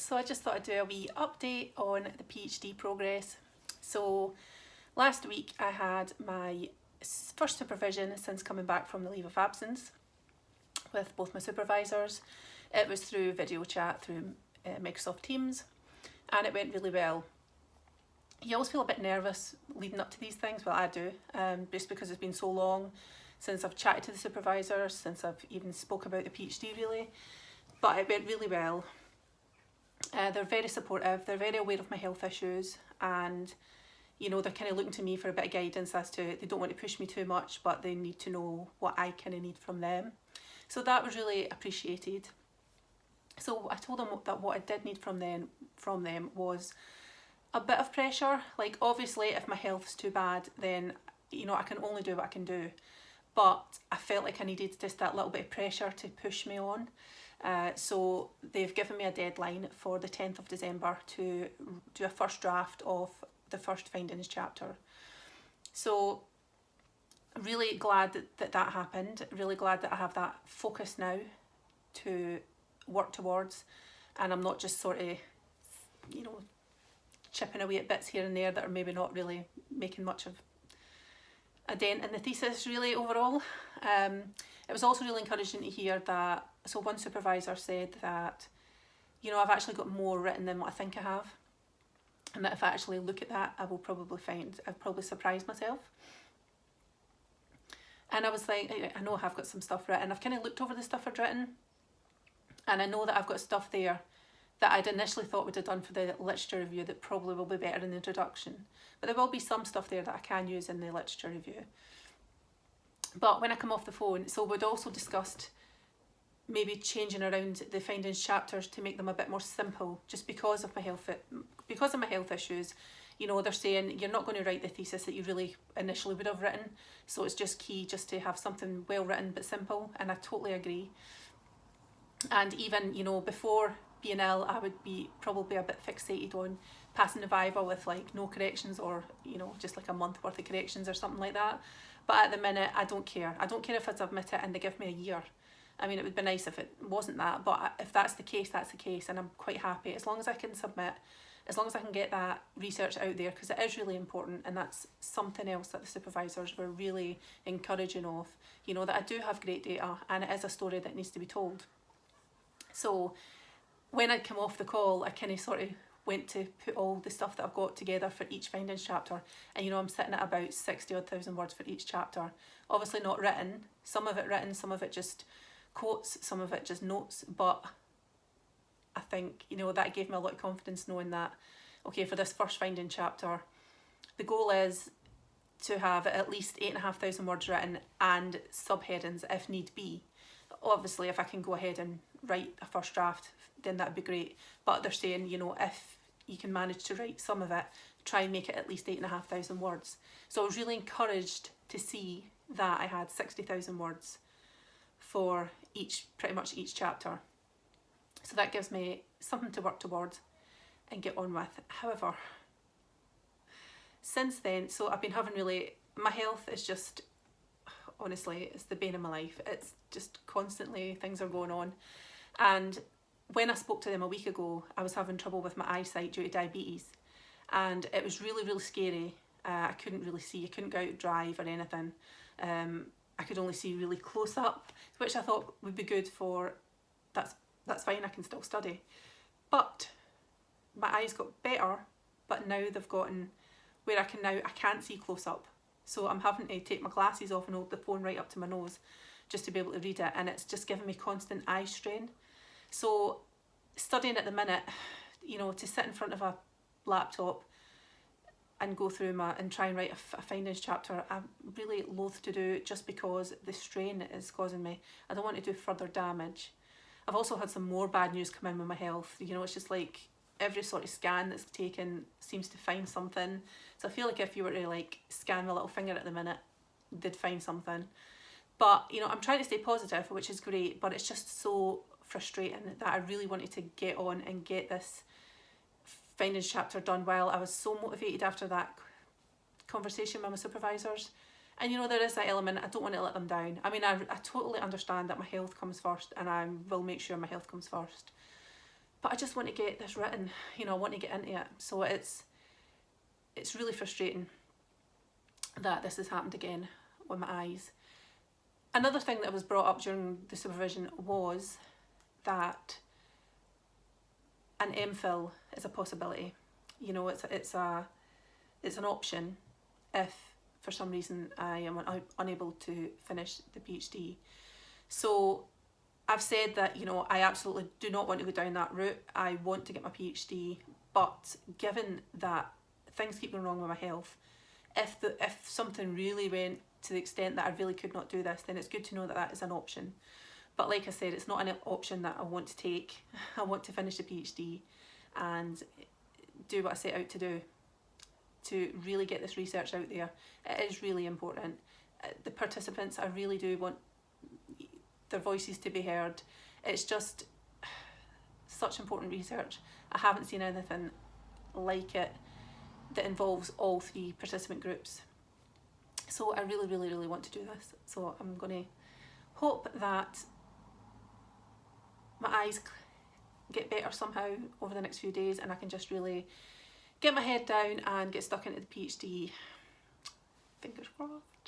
So I just thought I'd do a wee update on the PhD progress. So last week I had my first supervision since coming back from the leave of absence with both my supervisors. It was through video chat through Microsoft Teams, and it went really well. You always feel a bit nervous leading up to these things, well I do, just because it's been so long since I've chatted to the supervisors, since I've even spoke about the PhD really, but it went really well. They're very supportive, they're very aware of my health issues, and you know, they're kind of looking to me for a bit of guidance as to, they don't want to push me too much, but they need to know what I kind of need from them. So that was really appreciated. So I told them that what I did need from them was a bit of pressure. Like obviously if my health's too bad, then you know, I can only do what I can do. But I felt like I needed just that little bit of pressure to push me on. So they've given me a deadline for the 10th of December to do a first draft of the first findings chapter. So really glad that happened, really glad that I have that focus now to work towards, and I'm not just sort of, you know, chipping away at bits here and there that are maybe not really making much of a dent in the thesis really overall. It was also really encouraging to hear that, so one supervisor said that, you know, I've actually got more written than what I think I have, and that if I actually look at that, I will probably find, I've probably surprised myself. And I was like, I know I have got some stuff written. I've kind of looked over the stuff I'd written, and I know that I've got stuff there that I'd initially thought would have done for the literature review that probably will be better in the introduction. But there will be some stuff there that I can use in the literature review. But when I come off the phone, so we'd also discussed maybe changing around the findings chapters to make them a bit more simple, just because of my health issues. You know, they're saying you're not going to write the thesis that you really initially would have written, so it's just key just to have something well written but simple, and I totally agree. And even, you know, before being ill, I would be probably a bit fixated on passing the Viva with like no corrections, or you know, just like a month worth of corrections or something like that. But at the minute I don't care. I don't care if I submit it and they give me a year. I mean, it would be nice if it wasn't that, but if that's the case, that's the case, and I'm quite happy as long as I can submit, as long as I can get that research out there, because it is really important, and that's something else that the supervisors were really encouraging of, you know, that I do have great data and it is a story that needs to be told. So when I'd come off the call, I kind of sort of went to put all the stuff that I've got together for each findings chapter, and you know, I'm sitting at about 60,000 words for each chapter. Obviously not written, some of it written, some of it just quotes, some of it just notes, but I think, you know, that gave me a lot of confidence knowing that, okay, for this first finding chapter, the goal is to have at least 8,500 words written and subheadings if need be. Obviously, if I can go ahead and write a first draft, then that'd be great. But they're saying, you know, if you can manage to write some of it, try and make it at least 8,500 words. So I was really encouraged to see that I had 60,000 words for pretty much each chapter. So that gives me something to work towards and get on with. However, since then, so I've been having really, my health is just, honestly, it's the bane of my life. It's just constantly things are going on. And when I spoke to them a week ago, I was having trouble with my eyesight due to diabetes. And it was really, really scary. I couldn't really see, I couldn't go out and drive or anything. I could only see really close up, which I thought would be good for, that's fine, I can still study. But my eyes got better, but now they've gotten where I can't see close up. So I'm having to take my glasses off and hold the phone right up to my nose just to be able to read it, and it's just giving me constant eye strain. So studying at the minute, you know, to sit in front of a laptop and go through and try and write a findings chapter, I'm really loath to do just because the strain is causing me. I don't want to do further damage. I've also had some more bad news come in with my health. You know, it's just like every sort of scan that's taken seems to find something. So I feel like if you were to like scan my little finger at the minute, they'd find something. But, you know, I'm trying to stay positive, which is great, but it's just so frustrating that I really wanted to get on and get this findings chapter done while I was so motivated after that conversation with my supervisors. And you know, there is that element, I don't want to let them down. I mean, I totally understand that my health comes first, and I will make sure my health comes first. But I just want to get this written, you know, I want to get into it. So it's really frustrating that this has happened again with my eyes. Another thing that was brought up during the supervision was that an MPhil is a possibility. You know, it's an option if for some reason I am unable to finish the PhD. So I've said that, you know, I absolutely do not want to go down that route. I want to get my PhD, but given that things keep going wrong with my health, if something really went to the extent that I really could not do this, then it's good to know that that is an option. But like I said, it's not an option that I want to take. I want to finish the PhD and do what I set out to do, to really get this research out there. It is really important. The participants, I really do want their voices to be heard. It's just such important research. I haven't seen anything like it that involves all 3 participant groups. So I really, really, really want to do this. So I'm going to hope that my eyes get better somehow over the next few days and I can just really get my head down and get stuck into the PhD. Fingers crossed.